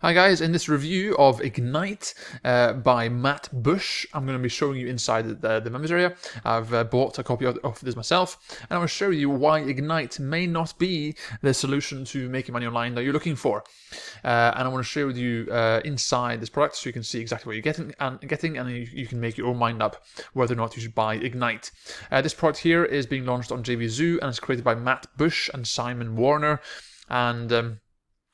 Hi guys, in this review of Ignite by Matt Bush, I'm going to be showing you inside the members area. I've bought a copy of this myself, and I'm going to show you why Ignite may not be the solution to making money online that you're looking for. And I want to share with you inside this product so you can see exactly what you're getting, and you can make your own mind up whether or not you should buy Ignite. This product here is being launched on JvZoo, and it's created by Matt Bush and Simon Warner, and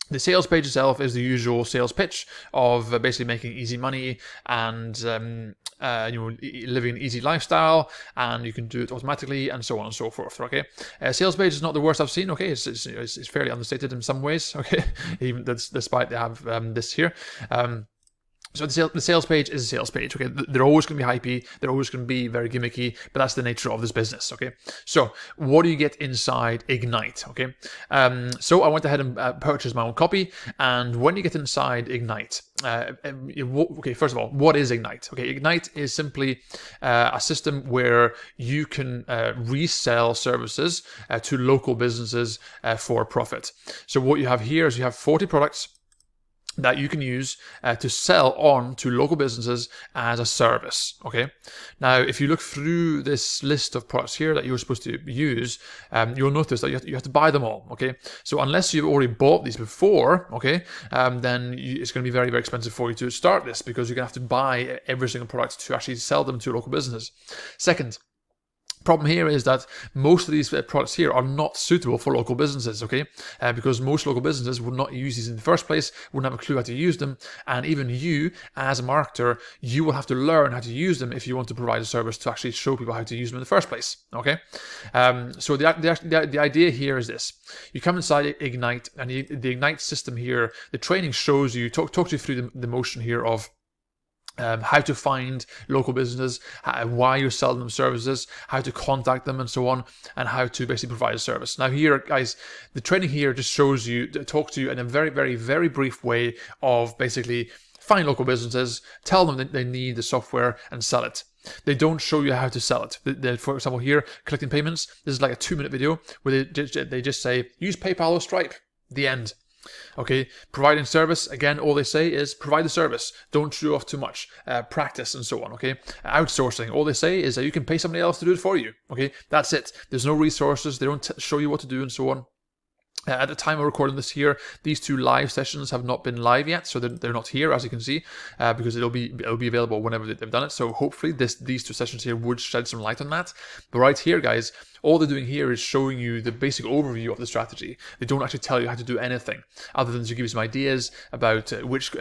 the sales page itself is the usual sales pitch of basically making easy money and living an easy lifestyle, and you can do it automatically and so on and so forth. Okay, sales page is not the worst I've seen. Okay, it's fairly understated in some ways. Okay, even despite they have this here. So the sales page is a sales page, okay? They're always going to be hypey, they're always going to be very gimmicky, but that's the nature of this business, okay? So what do you get inside Ignite, okay? So I went ahead and purchased my own copy, and when you get inside Ignite, okay, first of all, what is Ignite? Okay, Ignite is simply a system where you can resell services to local businesses for profit. So what you have here is you have 40 products that you can use to sell on to local businesses as a service, okay? Now, if you look through this list of products here that you're supposed to use, you'll notice that you have to buy them all, okay? So unless you've already bought these before, okay, then it's going to be very, very expensive for you to start this because you're going to have to buy every single product to actually sell them to local businesses. Second, problem here is that most of these products here are not suitable for local businesses, okay? Because most local businesses would not use these in the first place, wouldn't have a clue how to use them, and even you, as a marketer, you will have to learn how to use them if you want to provide a service to actually show people how to use them in the first place, okay? So the idea here is this. You come inside Ignite, and the Ignite system here, the training shows you, talks you through the motion here of how to find local businesses, why you're selling them services, how to contact them and so on, and how to basically provide a service. Now here, guys, the training here just shows you, talks to you in a very, very, very brief way of basically find local businesses, tell them that they need the software and sell it. They don't show you how to sell it. For example, here, collecting payments, this is like a 2-minute video where they just say, use PayPal or Stripe, the end. Okay, providing service, again, all they say is provide the service, don't show off too much, practice and so on, okay? Outsourcing, all they say is that you can pay somebody else to do it for you, okay? That's it. There's no resources, they don't show you what to do and so on. At the time of recording this here, these 2 live sessions have not been live yet, so they're not here, as you can see, because it'll be available whenever they've done it. So hopefully these 2 sessions here would shed some light on that. But right here, guys, all they're doing here is showing you the basic overview of the strategy. They don't actually tell you how to do anything, other than to give you some ideas about which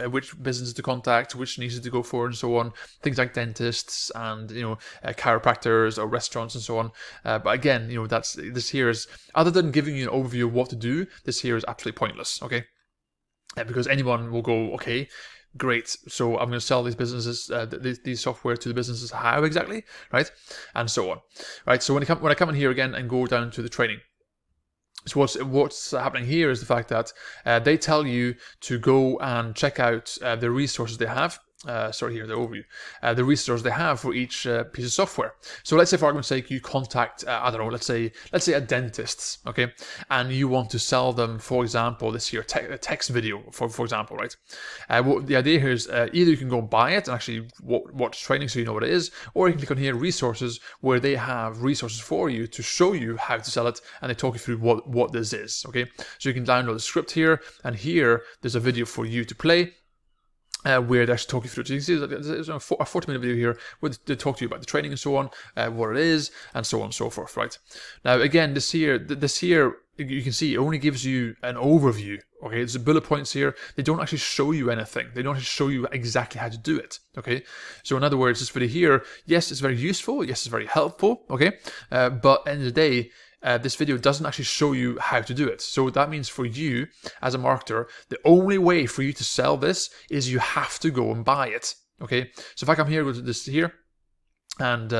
businesses to contact, which niches to go for, and so on. Things like dentists and chiropractors or restaurants and so on. But again, this here is, other than giving you an overview of what to do, this here is absolutely pointless, okay? Because anyone will go, okay, great, so I'm going to sell these businesses, these software to the businesses, how exactly, right? And so on, right? So when I come in here again and go down to the training, so what's happening here is the fact that they tell you to go and check out the resources they have. Here, the overview, the resources they have for each piece of software. So let's say, for argument's sake, you contact, I don't know, let's say a dentist, okay, and you want to sell them, for example, this here text video, for example, right? The idea here is either you can go and buy it and actually watch training so you know what it is, or you can click on here, resources, where they have resources for you to show you how to sell it, and they talk you through what this is, okay? So you can download the script here, and here there's a video for you to play, where they actually talk you through it. So you can see there's a 40-minute video here where they talk to you about the training and so on, what it is, and so on and so forth, right? Now, again, this here, you can see it only gives you an overview, okay? There's the bullet points here. They don't actually show you anything. They don't actually show you exactly how to do it, okay? So in other words, this video here, yes, it's very useful. Yes, it's very helpful, okay? But at the end of the day, this video doesn't actually show you how to do it. So that means for you as a marketer, the only way for you to sell this is you have to go and buy it, okay? So if I come here, go to this here, and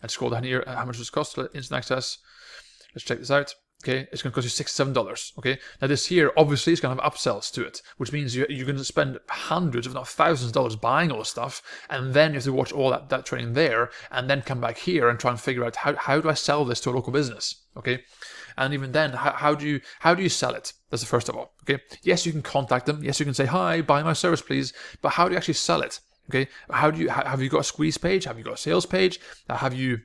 scroll down here, how much does it cost? Instant access. Let's check this out. okay, it's going to cost you $67, okay? Now this here, obviously, is going to have upsells to it, which means you're going to spend hundreds, if not thousands of dollars buying all the stuff, and then you have to watch all that training there, and then come back here and try and figure out how do I sell this to a local business, okay? And even then, how do you sell it? That's the first of all, okay? Yes, you can contact them. Yes, you can say, hi, buy my service, please. But how do you actually sell it, okay? Have you got a squeeze page? Have you got a sales page? Have you...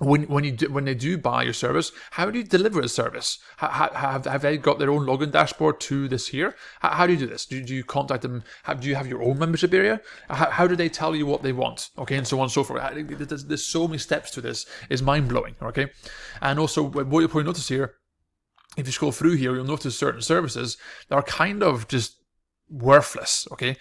When they do buy your service, how do you deliver the service? Have they got their own login dashboard to this here? How do you do this? Do you contact them? Do you have your own membership area? How do they tell you what they want? Okay, and so on and so forth. There's so many steps to this. It's mind blowing. Okay, and also what you'll probably notice here, if you scroll through here, you'll notice certain services that are kind of just worthless. Okay,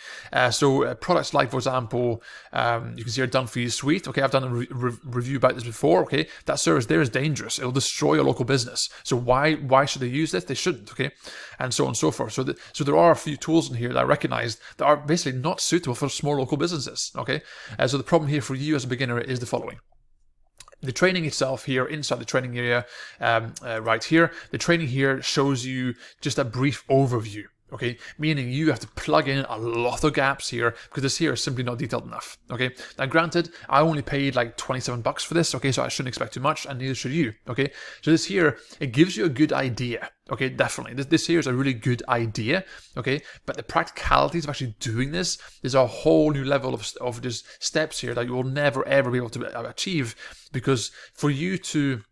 so products like, for example, you can see our done for you suite. Okay, I've done a review about this before. Okay, that service there is dangerous. It'll destroy your local business. So why should they use this? They shouldn't. Okay, and so on and so forth. So there are a few tools in here that I recognize that are basically not suitable for small local businesses. Okay, so the problem here for you as a beginner is the following. The training itself here, inside the training area, right here, the training here shows you just a brief overview. Okay, meaning you have to plug in a lot of gaps here because this here is simply not detailed enough. Okay, now granted, I only paid like $27 for this. Okay, so I shouldn't expect too much, and neither should you. Okay, so this here, it gives you a good idea. Okay, definitely. This here is a really good idea. Okay, but the practicalities of actually doing this is a whole new level of just steps here that you will never ever be able to achieve, because for you to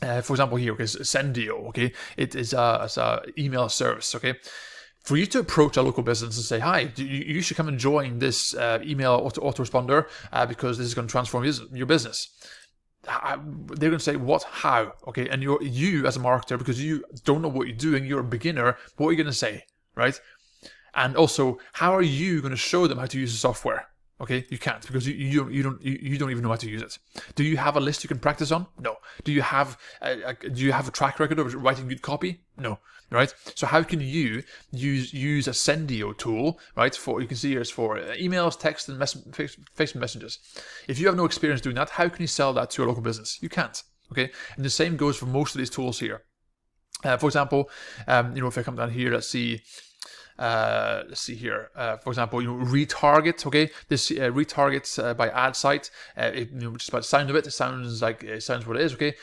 for example here, okay, Sendio, okay, it is a email service, okay. For you to approach a local business and say, hi, you should come and join this email autoresponder because this is going to transform your business. They're going to say, what, how, okay, and you as a marketer, because you don't know what you're doing, you're a beginner, what are you going to say, right? And also, how are you going to show them how to use the software? Okay, you can't, because you don't even know how to use it. Do you have a list you can practice on? No. Do you have a track record of writing good copy? No. Right. So how can you use a Sendio tool, right? You can see here it's for emails, text, and Facebook messages. If you have no experience doing that, how can you sell that to a local business? You can't. Okay, and the same goes for most of these tools here. For example, if I come down here, let's see here, for example, retarget. Okay, this retarget by ad site. Just by the sound of it, it sounds what it is. Okay,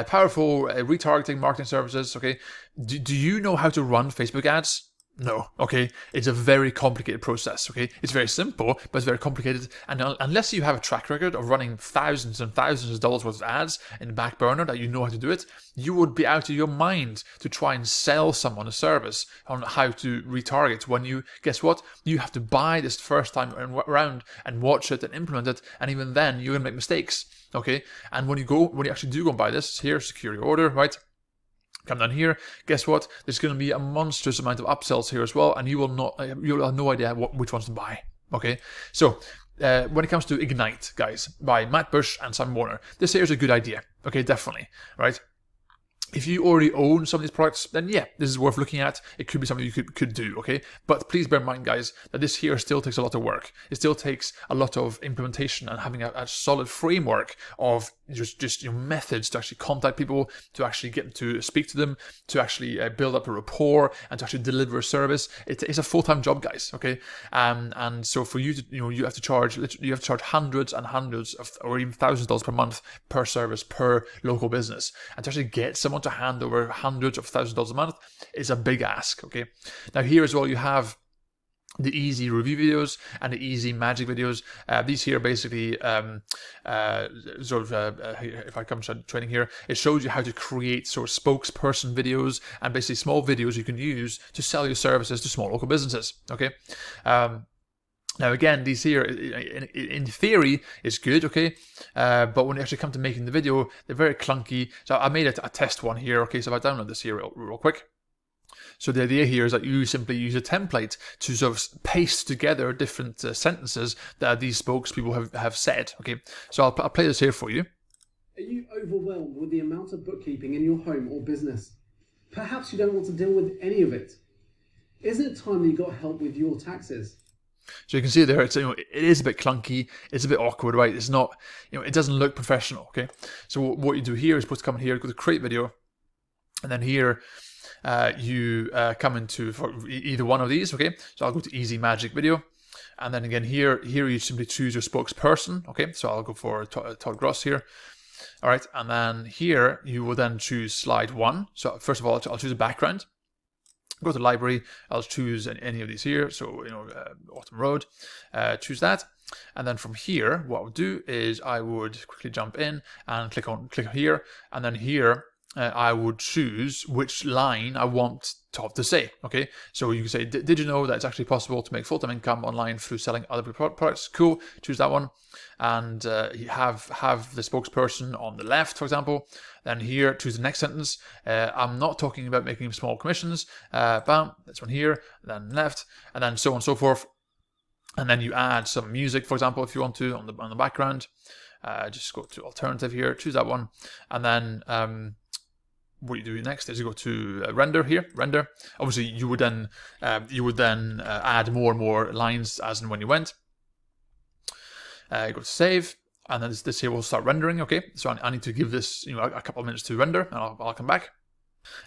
powerful retargeting marketing services. Okay, do you know how to run Facebook ads? No. Okay, it's a very complicated process. Okay, it's very simple, but it's very complicated. And unless you have a track record of running thousands and thousands of dollars worth of ads in the back burner that you know how to do it, you would be out of your mind to try and sell someone a service on how to retarget. When guess what? You have to buy this first time around and watch it and implement it, and even then you're gonna make mistakes. Okay, and when you actually do go and buy this, here, secure your order, right? Come down here, guess what? There's going to be a monstrous amount of upsells here as well, and you'll have no idea which ones to buy. Okay, so when it comes to Ignite, guys, by Matt Bush and Simon Warner, this here is a good idea. Okay, definitely, right? If you already own some of these products, then yeah, this is worth looking at. It could be something you could do, okay? But please bear in mind, guys, that this here still takes a lot of work. It still takes a lot of implementation and having a solid framework of just your methods to actually contact people, to actually get them to speak to them, to actually build up a rapport, and to actually deliver a service. It's a full-time job, guys, okay? And so for you to, you have to charge hundreds and hundreds of, or even thousands of dollars per month per service per local business, and to actually get someone to hand over hundreds of thousands of dollars a month is a big ask. Okay, now here as well you have the easy review videos and the easy magic videos. These here basically if I come to training here, it shows you how to create sort of spokesperson videos and basically small videos you can use to sell your services to small local businesses. Okay. Now again, these here, in theory, is good, okay? But when you actually come to making the video, they're very clunky. So I made a test one here, okay? So if I download this here real quick. So the idea here is that you simply use a template to sort of paste together different sentences that these spokespeople have said, okay? So I'll play this here for you. Are you overwhelmed with the amount of bookkeeping in your home or business? Perhaps you don't want to deal with any of it. Isn't it time that you got help with your taxes? So you can see there, it is a bit clunky, it's a bit awkward, right? It's not, it doesn't look professional, okay? So what you do here is come in here, go to create video, And then here you come into for either one of these, okay? So I'll go to Easy Magic Video. And then again here you simply choose your spokesperson, okay? So I'll go for Todd Gross here. All right, and then here you will then choose slide 1. So first of all, I'll choose a background. Go to library, I'll choose any of these here. So, Autumn Road, choose that. And then from here, what I would do is I would quickly jump in and click here. And then here, I would choose which line I want Todd to say, okay? So you can say, did you know that it's actually possible to make full-time income online through selling other products? Cool, choose that one. And you have the spokesperson on the left, for example. Then here, choose the next sentence. I'm not talking about making small commissions. Bam, this one here, then left, and then so on and so forth. And then you add some music, for example, if you want to, on the background. Just go to alternative here, choose that one. And then what you do next is you go to render here, render. Obviously, you would then add more and more lines as and when you went. You go to save, and then this here will start rendering. Okay, so I need to give this a couple of minutes to render, and I'll come back.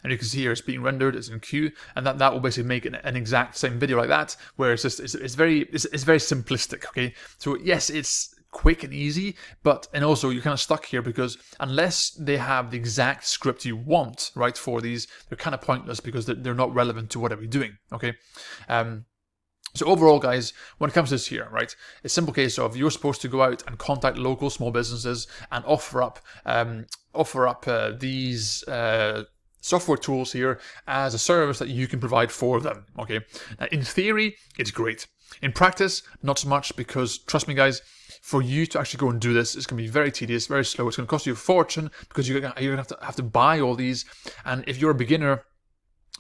And you can see here it's being rendered, it's in queue, and that will basically make an exact same video like that, where it's very simplistic. Okay, so yes, it's quick and easy, and also you're kind of stuck here because unless they have the exact script you want, right, for these, they're kind of pointless because they're not relevant to whatever you're doing. Okay. So overall, guys, when it comes to this here, right, it's a simple case of you're supposed to go out and contact local small businesses and offer up these software tools here as a service that you can provide for them. Okay. Now, in theory, it's great. In practice, not so much, because trust me, guys, for you to actually go and do this, it's going to be very tedious, very slow. It's going to cost you a fortune because you're going to have to buy all these. And if you're a beginner,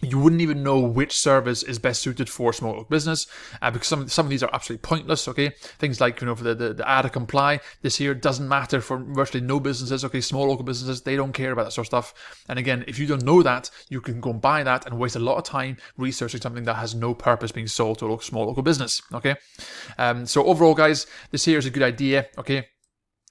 you wouldn't even know which service is best suited for small local business, because some of these are absolutely pointless. Okay, things like for the add a comply, this here doesn't matter for virtually no businesses. Okay, small local businesses, they don't care about that sort of stuff. And again, if you don't know that, you can go and buy that and waste a lot of time researching something that has no purpose being sold to a small local business. Okay, so overall, guys, this here is a good idea. Okay,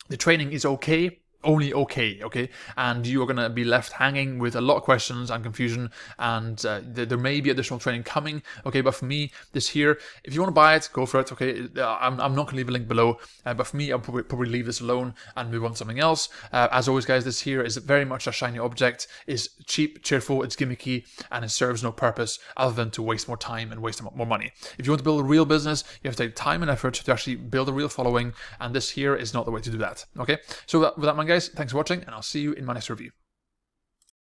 the training is okay. Only okay, and you are going to be left hanging with a lot of questions and confusion, and there may be additional training coming, okay, but for me, this here, if you want to buy it, go for it, okay. I'm not going to leave a link below, but for me, I'll probably leave this alone and move on to something else. As always, guys, this here is very much a shiny object. It's cheap, cheerful, it's gimmicky, and it serves no purpose other than to waste more time and waste more money. If you want to build a real business, you have to take time and effort to actually build a real following, and this here is not the way to do that, okay. So with that, man, guys, thanks for watching, and I'll see you in my next review.